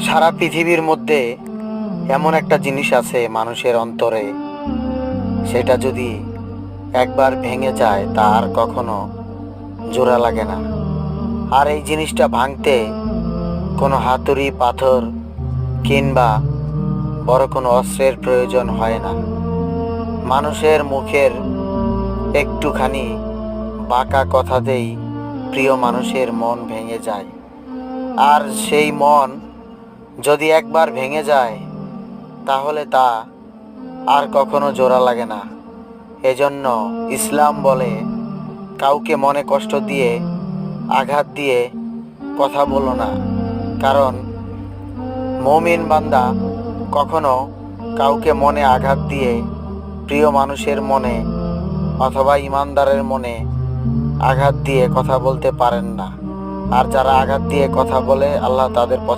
সারা পৃথিবীর মধ্যে এমন একটা জিনিস আছে মানুষের অন্তরে, সেটা যদি একবার ভেঙে যায় তা আর কখনো জোড়া লাগে না। আর এই জিনিসটা ভাঙতে কোনো হাতুড়ি, পাথর কিংবা বড় কোনো অস্ত্রের প্রয়োজন হয় না। মানুষের মুখের একটুখানি বাঁকা কথাতেই প্রিয় মানুষের মন ভেঙে যায়। আর সেই মন যদি একবার ভেঙে যায় তাহলে তা আর কখনো জোড়া লাগে না। এজন্য ইসলাম বলে, কাউকে মনে কষ্ট দিয়ে, আঘাত দিয়ে কথা বলো না। কারণ মুমিন বান্দা কখনো কাউকে মনে আঘাত দিয়ে, প্রিয় মানুষের মনে অথবা ইমানদারের মনে আঘাত দিয়ে কথা বলতে পারেন না। আর যারা আঘাত দিয়ে কথা বলে, আল্লাহ তাদের পছন্দ